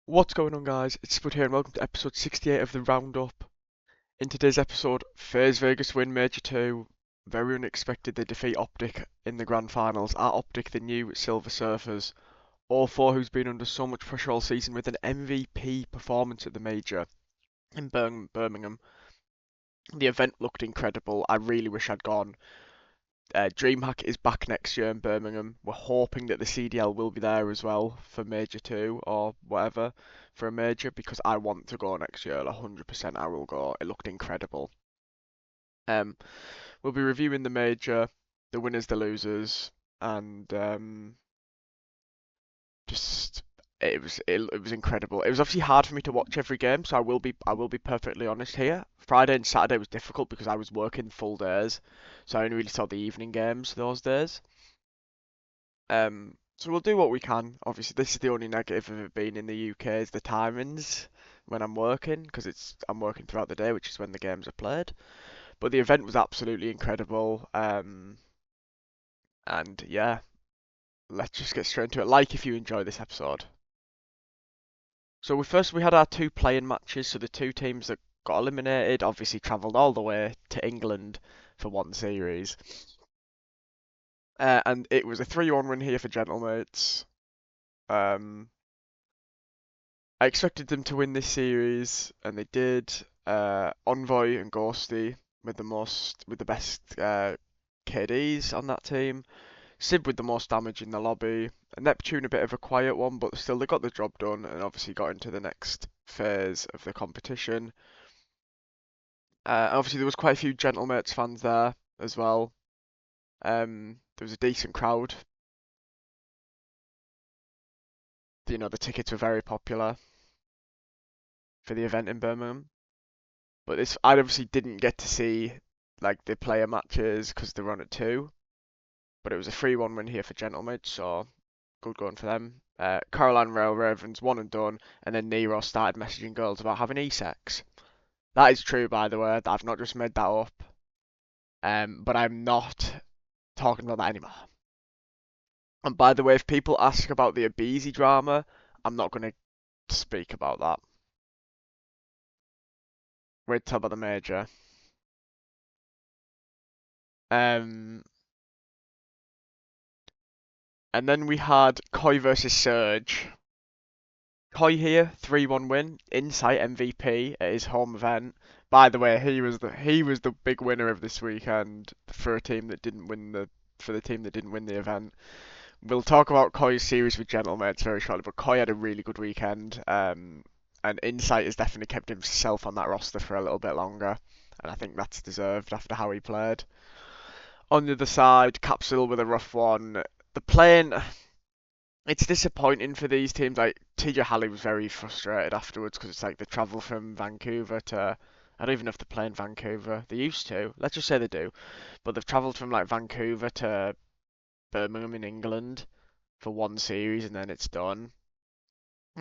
What's going on, guys? It's Spud here and welcome to episode 68 of the Roundup. In today's episode, FaZe Vegas win Major 2. Very unexpected they defeat OpTic in the grand finals. At OpTic, the new Silver Surfers. All four who's been under so much pressure all season with an MVP performance at the Major in Birmingham. The event looked incredible. I really wish I'd gone. DreamHack is back next year in Birmingham. We're hoping that the CDL will be there as well for Major 2 or whatever for a Major because I want to go next year. 100% I will go. It looked incredible. Um, we'll be reviewing the Major, the winners, the losers, and just it was incredible. It was obviously hard for me to watch every game, so I will be perfectly honest here. Friday and Saturday was difficult because I was working full days, so I only really saw the evening games those days. So we'll do what we can. Obviously, this is the only negative of it being in the UK is the timings when I'm working, because I'm working throughout the day, which is when the games are played. But the event was absolutely incredible. And yeah, let's just get straight into it. Like if you enjoy this episode. So we had our two playing matches. So the two teams that got eliminated obviously travelled all the way to England for one series. And it was a 3-1 win here for Gentlemates. Um, I expected them to win this series, and they did. Envoy and Ghosty with the best KDs on that team. Sib with the most damage in the lobby. And Neptune a bit of a quiet one, but still they got the job done and obviously got into the next phase of the competition. Obviously there was quite a few Gentlemates fans there as well. There was a decent crowd. You know, the tickets were very popular for the event in Birmingham. But this, I obviously didn't get to see like the player matches because they were on at 2. But it was a 3-1 win here for Gentlemen, so good going for them. Caroline Rail Ravens one and done, and then Nero started messaging girls about having e-sex. That is true, by the way. I've not just made that up. But I'm not talking about that anymore. And by the way, if people ask about the Abizi drama, I'm not going to speak about that. Wait till about the major. Um, and then we had Koi versus Surge. Koi here, 3-1 win, Insight MVP at his home event. By the way, he was the big winner of this weekend for a team that didn't win the team that didn't win the event. We'll talk about Koi's series with Gentlemates very shortly, but Koi had a really good weekend. And Insight has definitely kept himself on that roster for a little bit longer, and I think that's deserved after how he played. On the other side, Capsule with a rough one. The playing, it's disappointing for these teams. Like TJ Halley was very frustrated afterwards because it's like they travel from Vancouver to. I don't even know if they play in Vancouver. They used to. Let's just say they do. But they've travelled from like Vancouver to Birmingham in England for one series and then it's done.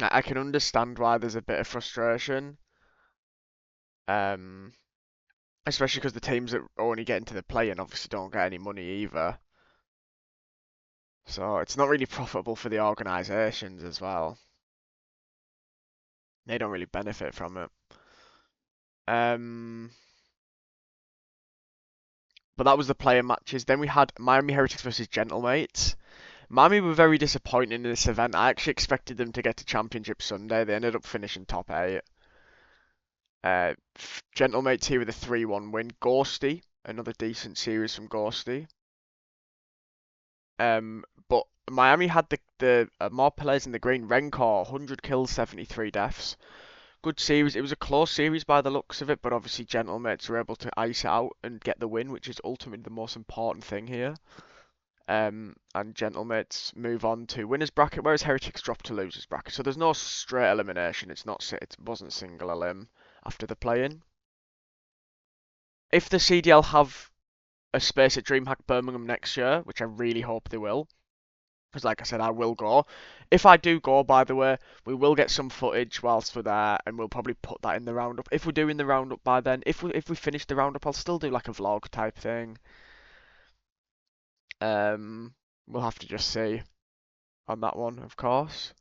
I can understand why there's a bit of frustration. Um, Especially because the teams that only get into the play-in obviously don't get any money either. So it's not really profitable for the organisations as well. They don't really benefit from it. Um, but that was the player matches. Then we had Miami Heretics versus Gentlemates. Miami were very disappointing in this event. I actually expected them to get to Championship Sunday. They ended up finishing top 8. Uh, Gentlemates here with a 3-1 win. Ghosty, another decent series from Ghosty. But Miami had the more players in the green. Rencor, 100 kills, 73 deaths. Good series. It was a close series by the looks of it, but obviously Gentlemates were able to ice it out and get the win, which is ultimately the most important thing here. And Gentlemates move on to winners bracket, whereas Heretics drop to losers bracket. So there's no straight elimination. It wasn't single elim after the play-in. If the CDL have a space at DreamHack Birmingham next year, which I really hope they will, because like I said, I will go. If I do go, by the way, we will get some footage whilst we're there, and we'll probably put that in the roundup. If we're doing the roundup by then, if we finish the roundup, I'll still do like a vlog type thing. We'll have to just see on that one, of course.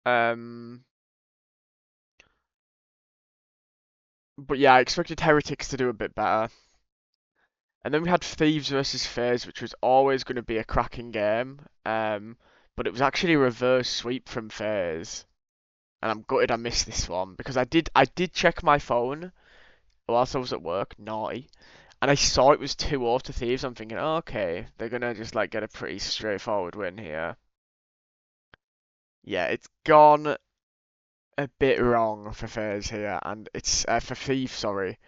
Um, but yeah, I expected Heretics to do a bit better. And then we had Thieves versus FaZe, which was always going to be a cracking game. But it was actually a reverse sweep from FaZe. And I'm gutted I missed this one because I did check my phone whilst I was at work, naughty, and I saw it was 2-0 to Thieves. I'm thinking, oh, okay, they're gonna just like get a pretty straightforward win here. Yeah, it's gone a bit wrong for FaZe here, and it's for Thieves, sorry.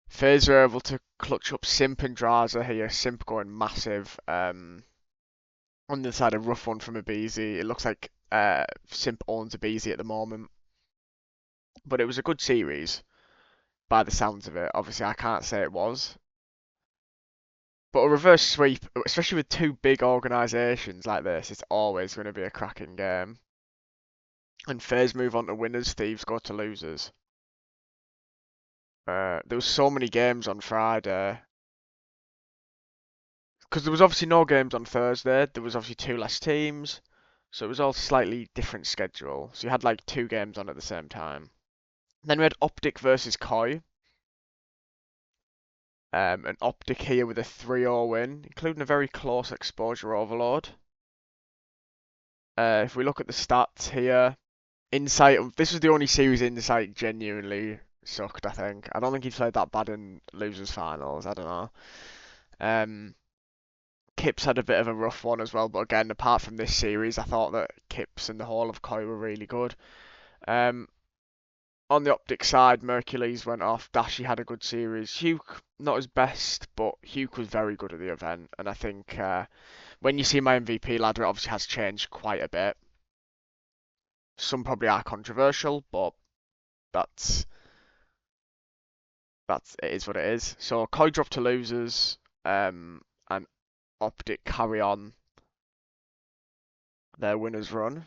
FaZe were able to clutch up Simp and Draza here. Simp going massive. On the side, a rough one from Abizi. It looks like Simp owns Abizi at the moment, but it was a good series by the sounds of it. Obviously, I can't say it was. But a reverse sweep, especially with two big organisations like this, it's always going to be a cracking game. And FaZe move on to winners, Thieves go to losers. There was so many games on Friday. Because there was obviously no games on Thursday. There was obviously two less teams. So it was all slightly different schedule. So you had like two games on at the same time. Then we had OpTic versus Koi. An OpTic here with a 3-0 win, including a very close exposure overload. If we look at the stats here, Insight, this was the only series Insight genuinely sucked, I think. I don't think he played that bad in losers finals, I don't know. Kips had a bit of a rough one as well, but again, apart from this series, I thought that Kips and the whole of Koi were really good. Um, on the OpTic side, Mercules went off. Dashi had a good series. Huke, not his best, but Huke was very good at the event, and I think when you see my MVP ladder, it obviously has changed quite a bit. Some probably are controversial, but that's it is what it is. So Koi dropped to losers, and OpTic carry on their winners run.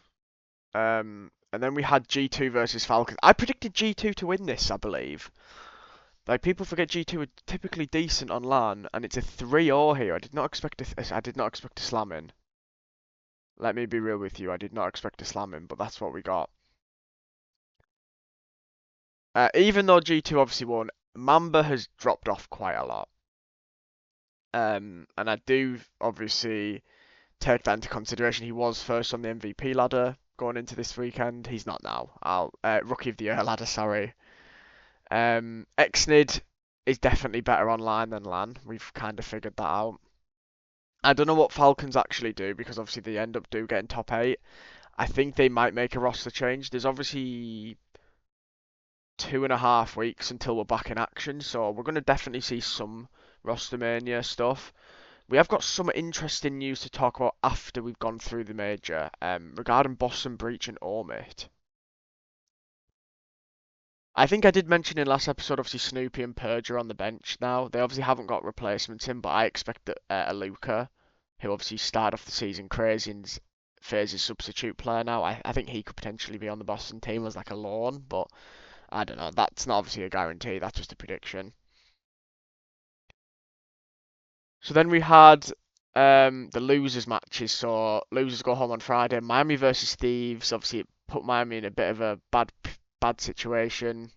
And then we had G2 versus Falcons. I predicted G2 to win this, I believe. Like people forget G2 are typically decent on LAN, and it's a 3-0 here. I did not expect a slam in. Let me be real with you. I did not expect a slam in, but that's what we got. Even though G2 obviously won, Mamba has dropped off quite a lot. And I do obviously take that into consideration. He was first on the MVP ladder going into this weekend. He's not now. Rookie of the Year ladder, sorry. Xnid is definitely better online than LAN. We've kind of figured that out. I don't know what Falcons actually do because obviously they end up getting top 8. I think they might make a roster change. There's obviously 2.5 weeks until we're back in action, so we're going to definitely see some roster mania stuff. We have got some interesting news to talk about after we've gone through the major, regarding Boston Breach and Omit. I think I did mention in last episode, obviously Snoopy and Purge are on the bench now. They obviously haven't got replacements in, but I expect that Aluka, who obviously started off the season crazy and FaZe's substitute player now, I think he could potentially be on the Boston team as like a loan, but I don't know. That's not obviously a guarantee. That's just a prediction. So then we had the losers matches. So losers go home on Friday. Miami versus Thieves. Obviously, it put Miami in a bit of a bad situation.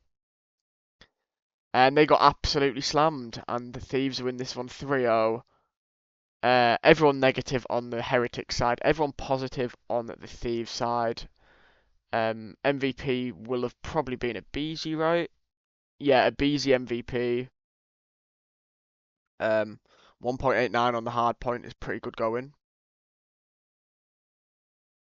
And they got absolutely slammed. And the Thieves win this one 3-0. Everyone negative on the Heretic side. Everyone positive on the Thieves side. MVP will have probably been a Beezy, right? Yeah, a Beezy MVP. 1.89 on the hard point is pretty good going.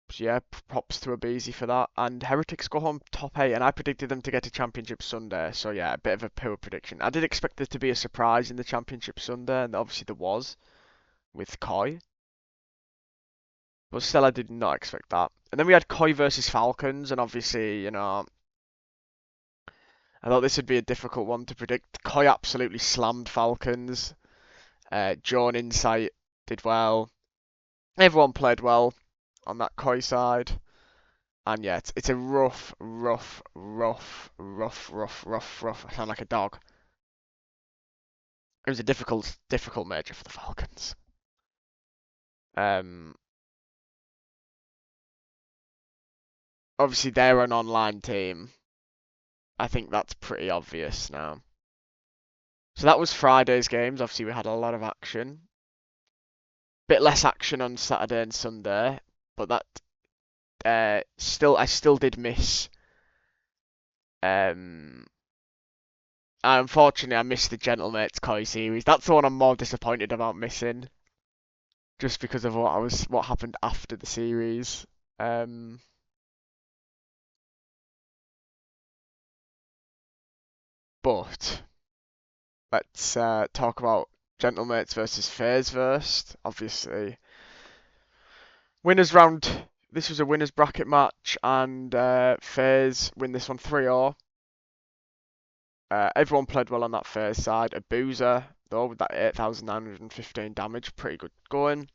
So yeah, props to Abizi for that. And Heretics go home top 8, and I predicted them to get to Championship Sunday. So yeah, a bit of a poor prediction. I did expect there to be a surprise in the Championship Sunday, and obviously there was with Koi. But still, I did not expect that. And then we had Koi versus Falcons, and obviously, I thought this would be a difficult one to predict. Koi absolutely slammed Falcons. John Insight did well. Everyone played well on that Koi side. And yeah, it's a rough. I sound like a dog. It was a difficult major for the Falcons. Um, obviously they're an online team. I think that's pretty obvious now. So that was Friday's games. Obviously, we had a lot of action. Bit less action on Saturday and Sunday, but that I still did miss. Um, Unfortunately, I missed the Gentlemates Koi series. That's the one I'm more disappointed about missing, just because of what happened after the series. Um, but let's talk about Gentlemates versus FaZe first. Obviously, winners round. This was a winners bracket match, and FaZe win this one 3-0. Everyone played well on that FaZe side. A boozer, though, with that 8,915 damage, pretty good going.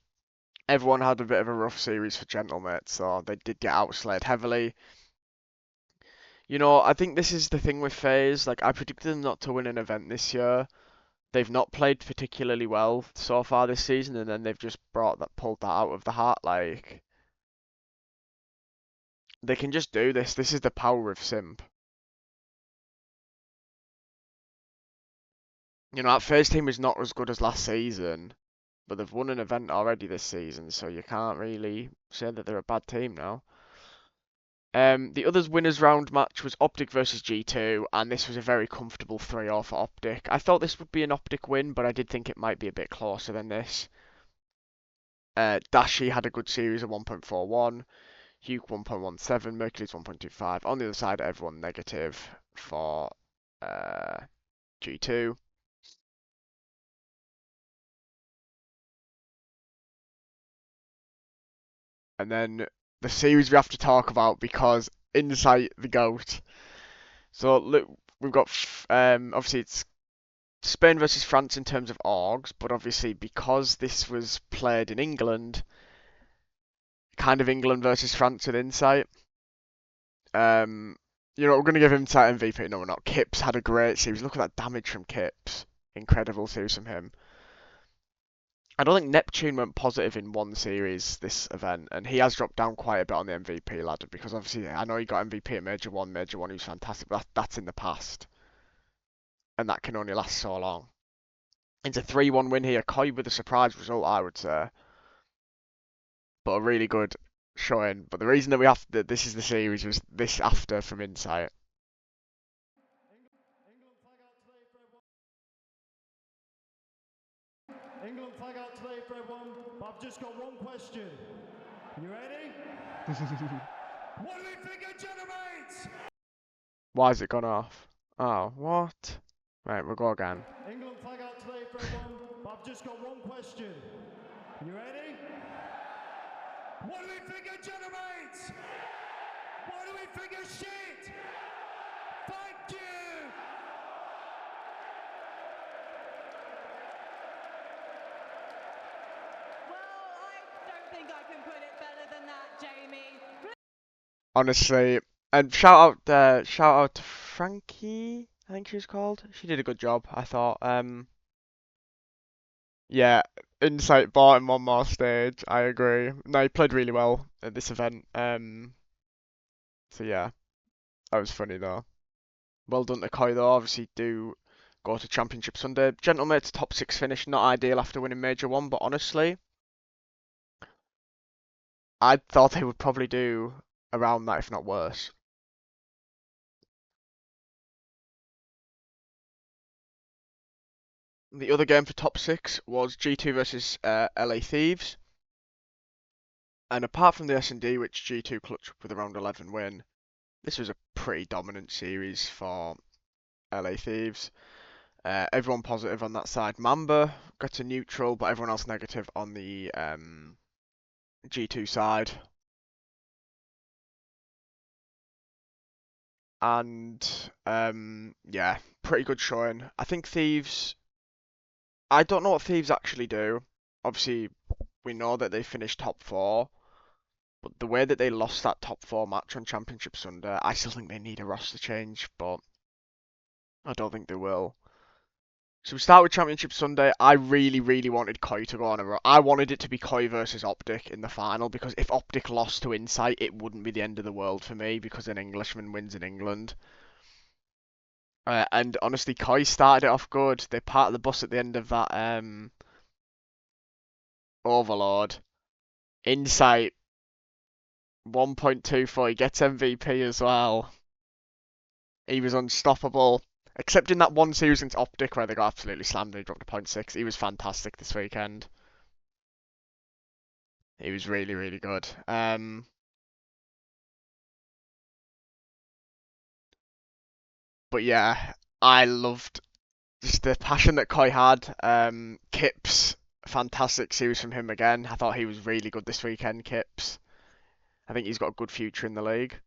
Everyone had a bit of a rough series for Gentlemates, so they did get outslayed heavily. You know, I think this is the thing with FaZe. Like, I predicted them not to win an event this year. They've not played particularly well so far this season, and then they've just pulled that out of the hat. Like, they can just do this. This is the power of Simp. You know, that FaZe team is not as good as last season, but they've won an event already this season, so you can't really say that they're a bad team now. The others winners round match was OpTic versus G2, and this was a very comfortable 3-0 for OpTic. I thought this would be an OpTic win, but I did think it might be a bit closer than this. Dashi had a good series of 1.41, Hugh 1.17, Mercury's 1.25. On the other side, everyone negative for G2. And then the series we have to talk about because Insight the GOAT. So look, we've got obviously it's Spain versus France in terms of orgs, but obviously because this was played in England, kind of England versus France with Insight. You know, we're going to give Insight MVP. No, we're not. Kips had a great series. Look at that damage from Kips. Incredible series from him. I don't think Neptune went positive in one series this event, and he has dropped down quite a bit on the MVP ladder because obviously I know he got MVP at Major 1, who's fantastic, but that's in the past, and that can only last so long. It's a 3-1 win here, Koi with a surprise result, I would say, but a really good showing. But the reason that this is the series was this after from Insight. England flag out today for everyone, but I've just got one question. You ready? What do we think of Gentlemates? Why has it gone off? Oh, what? Right, we'll go again. England flag out today for everyone, but I've just got one question. You ready? What do we think of Gentlemates? What do we think of shit? Thank you! Honestly, and shout out to Frankie, I think she was called. She did a good job, I thought. Yeah, Insight bought him one more stage. I agree. No, he played really well at this event. So yeah, that was funny though. Well done to Koi though. Obviously, do go to Championship Sunday. Gentlemates top 6 finish, not ideal after winning Major 1, but honestly, I thought they would probably do around that, if not worse. The other game for top 6 was G2 versus LA Thieves. And apart from the S&D, which G2 clutched up with a round 11 win, this was a pretty dominant series for LA Thieves. Everyone positive on that side. Mamba got a neutral, but everyone else negative on the G2 side. And yeah, pretty good showing. I think Thieves. I don't know what Thieves actually do. Obviously, we know that they finished top 4, but the way that they lost that top 4 match on Championship Sunday, I still think they need a roster change, but I don't think they will. So we start with Championship Sunday. I really, really wanted Koi to go on a run. I wanted it to be Koi versus OpTic in the final because if OpTic lost to Insight, it wouldn't be the end of the world for me because an Englishman wins in England. And honestly, Koi started it off good. They parted the bus at the end of that Overlord. Insight 1.24. He gets MVP as well. He was unstoppable. Except in that one series against OpTic where they got absolutely slammed and he dropped a .6. He was fantastic this weekend. He was really, really good. But yeah, I loved just the passion that Koi had. Kips, fantastic series from him again. I thought he was really good this weekend, Kips. I think he's got a good future in the league.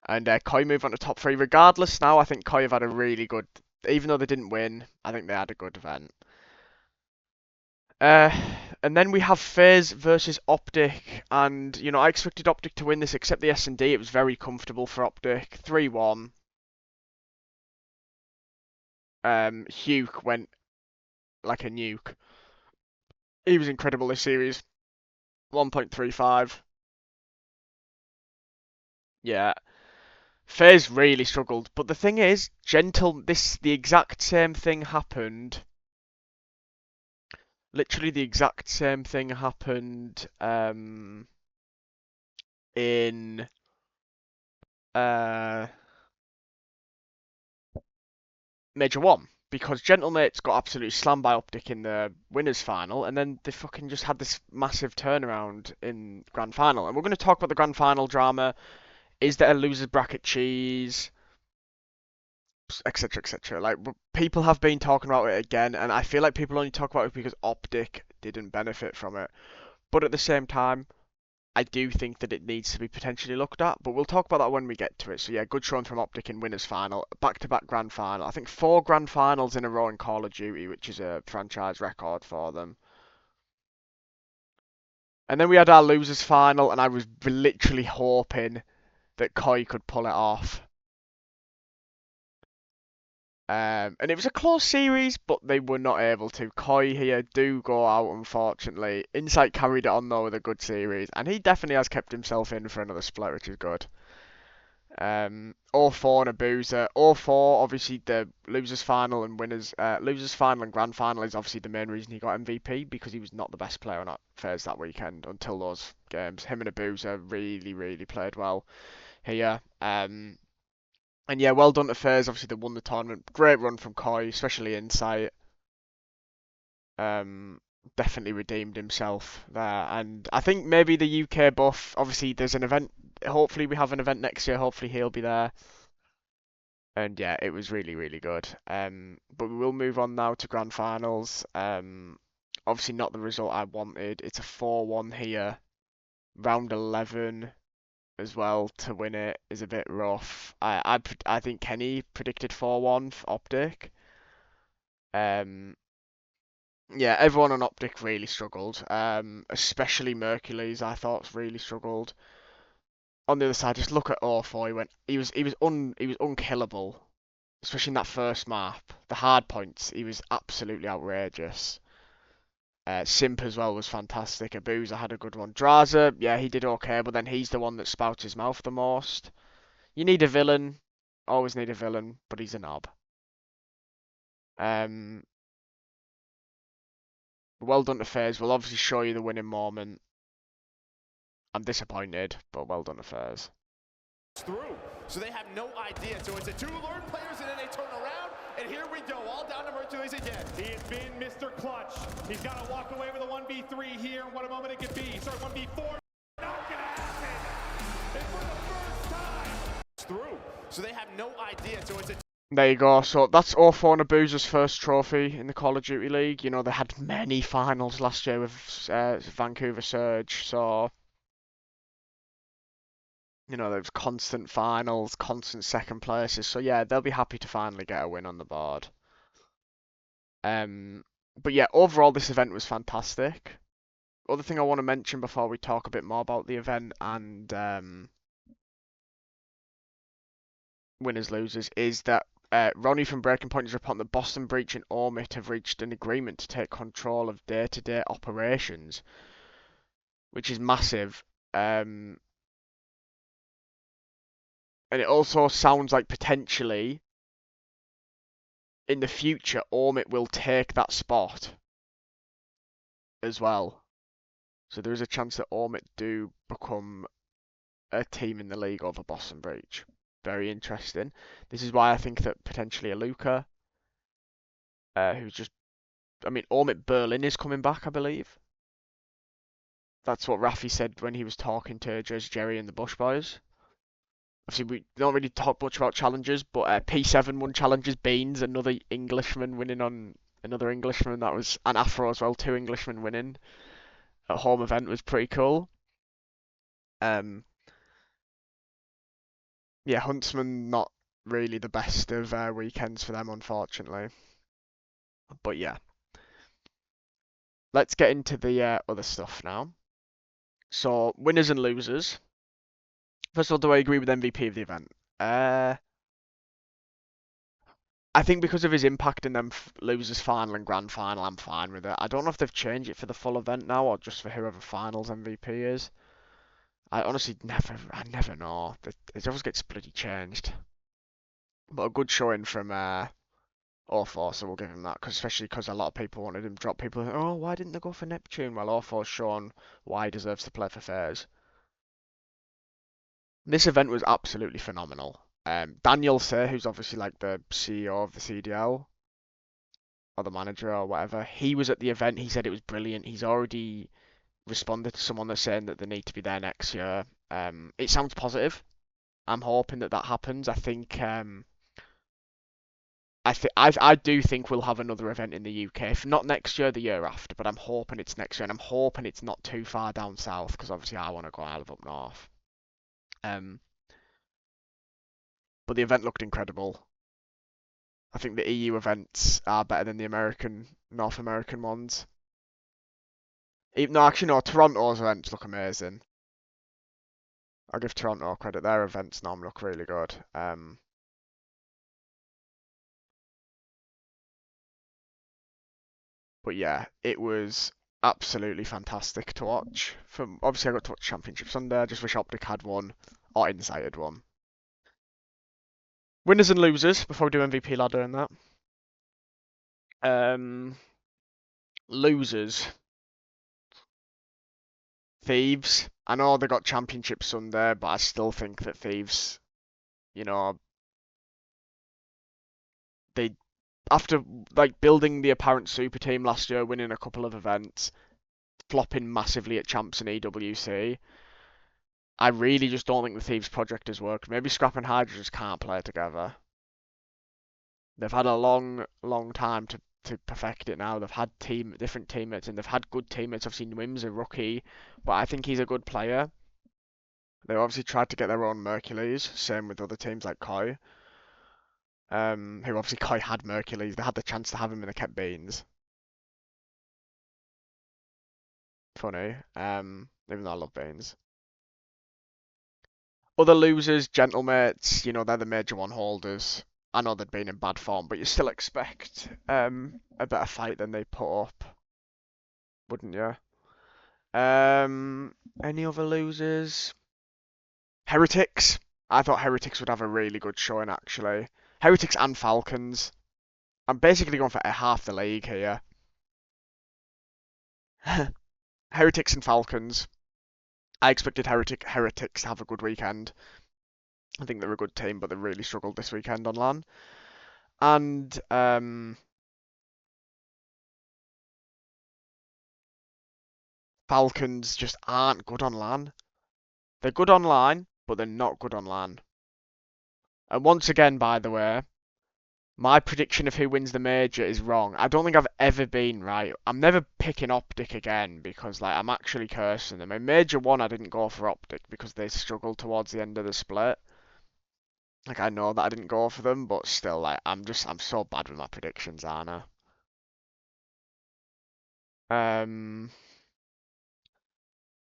And Koi moved on to top three. Regardless, now I think Koi have had a really good, even though they didn't win, I think they had a good event. Uh, and then we have FaZe versus OpTic, and I expected OpTic to win this, except the S&D. It was very comfortable for OpTic, 3-1. Hugh went like a nuke. He was incredible this series. 1.35. Yeah. FaZe really struggled, but the thing is, the exact same thing happened. Literally the exact same thing happened in uh Major 1 because Gentlemates got absolutely slammed by OpTic in the winners final, and then they fucking just had this massive turnaround in grand final. And we're going to talk about the grand final drama. Is there a losers bracket cheese? Etc. etc. Like people have been talking about it again, and I feel like people only talk about it because OpTic didn't benefit from it. But at the same time, I do think that it needs to be potentially looked at, but we'll talk about that when we get to it. So yeah, good showing from OpTic in winners final, back-to-back grand final. I think 4 grand finals in a row in Call of Duty, which is a franchise record for them. And then we had our losers final, and I was literally hoping that Koi could pull it off. And it was a close series, but they were not able to. Koi here do go out, unfortunately. Insight carried it on though with a good series, and he definitely has kept himself in for another split, which is good. 0-4 and a boozer. 0-4, obviously the losers final and losers final and grand final is obviously the main reason he got MVP because he was not the best player on FaZe that weekend until those games. Him and a boozer really, really played well here. And yeah, well done to FaZe. Obviously they won the tournament. Great run from Koi, especially Insight. Um, Definitely redeemed himself there. And I think maybe the UK buff. Obviously there's an event. Hopefully we have an event next year. Hopefully he'll be there. And yeah, it was really, really good. But we will move on now to grand finals. Obviously not the result I wanted. It's a 4-1 here. Round 11 as well to win it is a bit rough. I think Kenny predicted 4-1 for OpTic. Um, yeah, everyone on OpTic really struggled. Especially Mercules, I thought really struggled. On the other side, just look at 0-4. He was unkillable. Especially in that first map, the hard points, he was absolutely outrageous. Simp as well was fantastic. Abuza had a good one. Draza, yeah, he did okay, but then he's the one that spouts his mouth the most. You need a villain, always need a villain, but he's a knob. Um, well done to FaZe. We'll obviously show you the winning moment. I'm disappointed, but well done to FaZe. Through, so they have no idea. So it's a 2 lone players, and then they turn around, and here we go, all down to Mercules again. He has been Mr. Clutch. He's got to walk away with a 1v3 here. What a moment it could be. Sorry, 1v4. Not gonna happen. And for the first time. Through, so they have no idea. So it's a There you go. So that's 0-4 and Abuza's first trophy in the Call of Duty League. You know, they had many finals last year with Vancouver Surge, so there was constant finals, constant second places. So yeah, they'll be happy to finally get a win on the board. But yeah, overall this event was fantastic. Other thing I want to mention before we talk a bit more about the event and winners losers is that Ronnie from Breaking Point is reporting that Boston Breach and Omit have reached an agreement to take control of day-to-day operations, which is massive. And it also sounds like potentially in the future Omit will take that spot as well. So there is a chance that Omit do become a team in the league over Boston Breach. Very interesting. This is why I think that potentially a Luca, who's just, I mean, Omit Berlin is coming back, I believe. That's what Rafi said when he was talking to Jersey Jerry and the Bush Boys. Obviously, we don't really talk much about challenges, but P7 won challenges. Beans, another Englishman winning on another Englishman. That was an Afro as well. Two Englishmen winning at home event was pretty cool. Yeah, Huntsman not really the best of weekends for them, unfortunately. But yeah, let's get into the other stuff now. So winners and losers. First of all, do I agree with MVP of the event? I think because of his impact in them losers final and grand final, I'm fine with it. I don't know if they've changed it for the full event now or just for whoever finals MVP is. I honestly I never know. It always gets bloody changed. But a good showing from O4, so we'll give him that, especially because a lot of people wanted him to drop. People, oh, why didn't they go for Neptune? Well, O4's shown why he deserves to play for FaZe. This event was absolutely phenomenal. Daniel Say, who's obviously like the CEO of the CDL, or the manager or whatever, he was at the event. He said it was brilliant. He's already responded to someone that's saying that they need to be there next year. It sounds positive. I'm hoping that that happens. I do think we'll have another event in the UK. If not next year, the year after. But I'm hoping it's next year, and I'm hoping it's not too far down south because obviously I want to go out of up north. But the event looked incredible. I think the EU events are better than the North American ones. Even though actually no, Toronto's events look amazing. I'll give Toronto credit. Their events normally look really good. But yeah, it was absolutely fantastic to watch. Obviously, I got to watch Championship Sunday. I just wish OpTic had one or Insight had one. Winners and losers before we do MVP ladder and that. Losers. Thieves. I know they got Championship Sunday, but I still think that Thieves, you know, they after like building the apparent super team last year, winning a couple of events, flopping massively at Champs and EWC. I really just don't think the Thieves project has worked. Maybe Scrap and Hydra just can't play together. They've had a long, long time to perfect it now. They've had different teammates and they've had good teammates. Obviously, Nwim's a rookie, but I think he's a good player. They obviously tried to get their own Mercules, same with other teams like Koi. Who obviously Koi had Mercules. They had the chance to have him and they kept Beans. Funny. Even though I love Beans. Other losers, Gentlemates, they're the major one holders. I know they'd been in bad form, but you still expect a better fight than they put up, wouldn't you? Any other losers? Heretics. I thought Heretics would have a really good showing, actually. Heretics and Falcons. I'm basically going for half the league here. Heretics and Falcons. I expected Heretics to have a good weekend. I think they're a good team, but they really struggled this weekend on LAN. And Falcons just aren't good on LAN. They're good online, but they're not good on LAN. And once again, by the way, my prediction of who wins the major is wrong. I don't think I've ever been right. I'm never picking OpTic again because I'm actually cursing them. In Major 1 I didn't go for OpTic because they struggled towards the end of the split. I know that I didn't go for them, but still I'm so bad with my predictions, aren't I?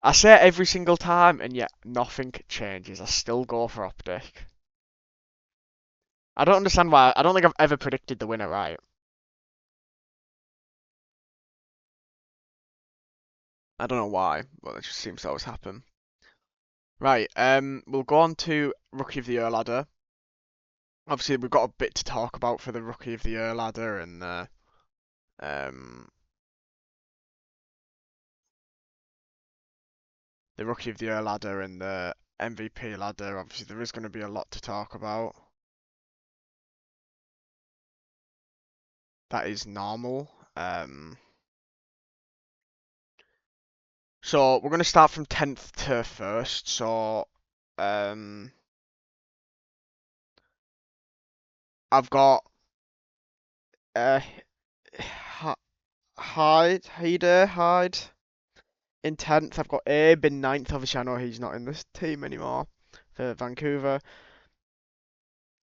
I say it every single time and yet nothing changes. I still go for OpTic. I don't understand why. I don't think I've ever predicted the winner right. I don't know why, but it just seems to always happen. Right, we'll go on to Rookie of the Year ladder. Obviously, we've got a bit to talk about for the Rookie of the Year ladder and um, the Rookie of the Year ladder and the MVP ladder. Obviously, there is going to be a lot to talk about. That is normal. So we're going to start from 10th to 1st. So um, I've got uh, Hyde in 10th. I've got Abe in 9th. Obviously, I know he's not in this team anymore for Vancouver.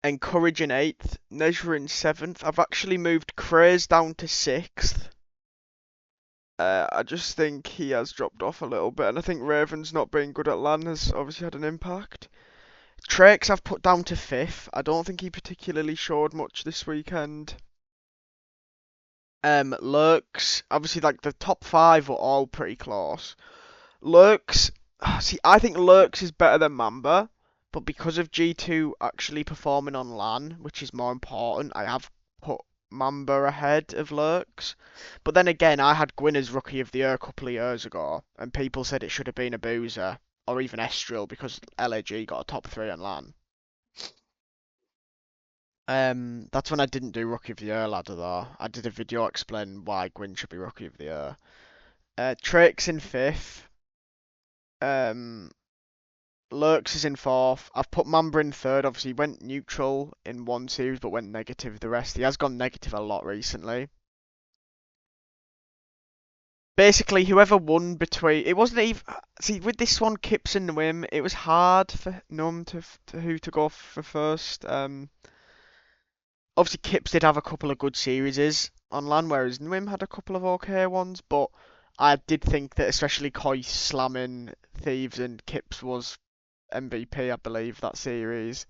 Encourage in 8th. Nezra in 7th. I've actually moved Craze down to 6th. I just think he has dropped off a little bit, and I think Raven's not being good at LAN has obviously had an impact. Trakes I've put down to 5th. I don't think he particularly showed much this weekend. Lurks, obviously like the top 5 were all pretty close. Lurks, see, I think Lurks is better than Mamba, but because of G2 actually performing on LAN, which is more important, I have put Mamba ahead of Lurks. But then again, I had Gwyn as Rookie of the Year a couple of years ago, and people said it should have been a Boozer, or even Estrel, because LAG got a top 3 on LAN. That's when I didn't do Rookie of the Year ladder though. I did a video explaining why Gwyn should be Rookie of the Year. Trix in 5th. Um, Lurks is in 4th. I've put Mamba in 3rd. Obviously, he went neutral in one series, but went negative the rest. He has gone negative a lot recently. Basically, whoever won between it wasn't even see with this one, Kips and Nwim. It was hard for Num to who to go for first. Obviously, Kips did have a couple of good series on LAN, whereas Nwim had a couple of okay ones. But I did think that especially Koi slamming Thieves and Kips was MVP, I believe, that series.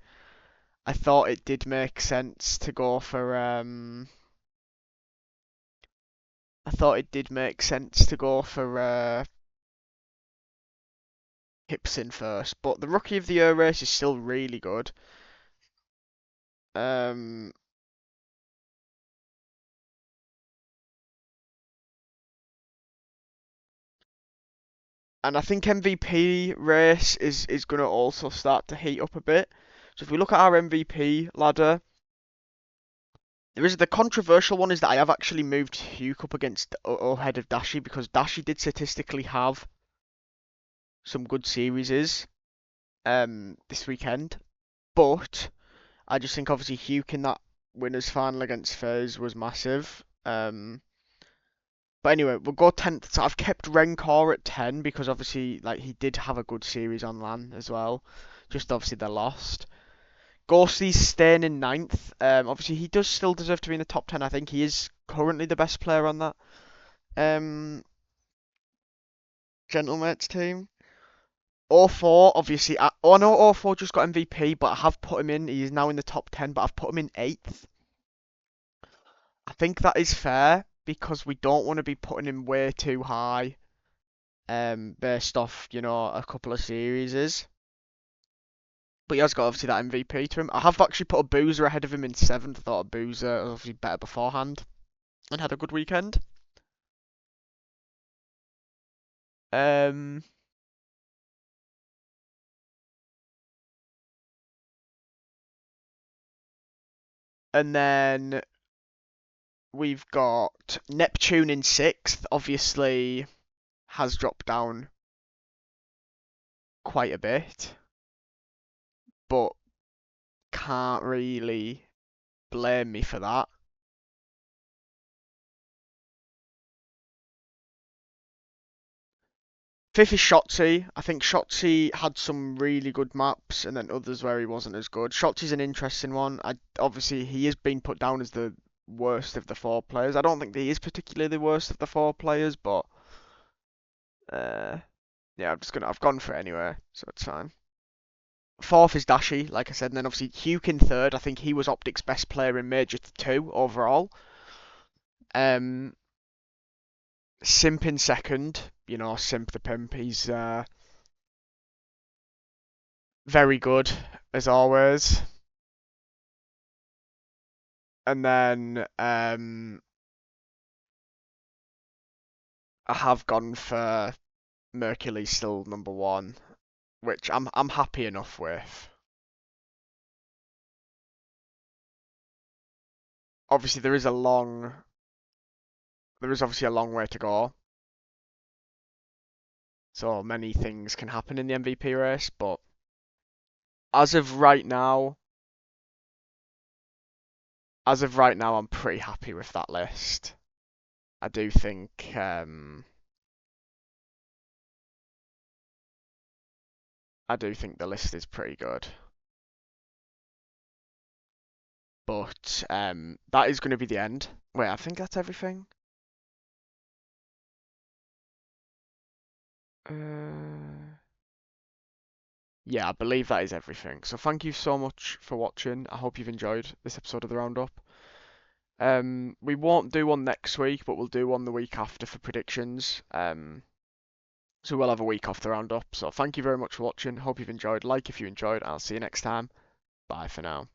I thought it did make sense to go for I thought it did make sense to go for Hipson first, but the Rookie of the Year race is still really good. Um, and I think MVP race is going to also start to heat up a bit. So if we look at our MVP ladder, there is the controversial one is that I have actually moved Hugh up against ahead of Dashi because Dashi did statistically have some good series this weekend, but I just think obviously Hugh in that winners final against FaZe was massive. But anyway, we'll go 10th. So I've kept Renkor at 10 because obviously like he did have a good series on LAN as well. Just obviously they lost. Ghosty's staying in 9th. Obviously he does still deserve to be in the top 10. I think he is currently the best player on that Gentlemates team. O4, obviously, I know O4 just got MVP, but I have put him in. He is now in the top 10, but I've put him in 8th. I think that is fair because we don't want to be putting him way too high, based off, a couple of series. But he has got obviously that MVP to him. I have actually put a Boozer ahead of him in 7th. I thought a Boozer was obviously better beforehand and had a good weekend. Um, and then we've got Neptune in 6th. Obviously, has dropped down quite a bit, but can't really blame me for that. 5th is Shotzi. I think Shotzi had some really good maps and then others where he wasn't as good. Shotzi's an interesting one. Obviously, he is being put down as the worst of the 4 players. I don't think that he is particularly the worst of the 4 players, but yeah, I've gone for it anyway, so it's fine. Fourth is Dashi, like I said, and then obviously Hukin third. I think he was OpTic's best player in Major 2 overall. Simp in second, Simp the Pimp. He's very good as always. And then I have gone for Mercury still number 1, which I'm happy enough with. Obviously there is obviously a long way to go. So many things can happen in the MVP race, but as of right now, I'm pretty happy with that list. I do think the list is pretty good. But that is going to be the end. Wait, I think that's everything. Yeah, I believe that is everything. So thank you so much for watching. I hope you've enjoyed this episode of the Roundup. We won't do one next week, but we'll do one the week after for predictions. So we'll have a week off the Roundup. So thank you very much for watching. Hope you've enjoyed. Like if you enjoyed. I'll see you next time. Bye for now.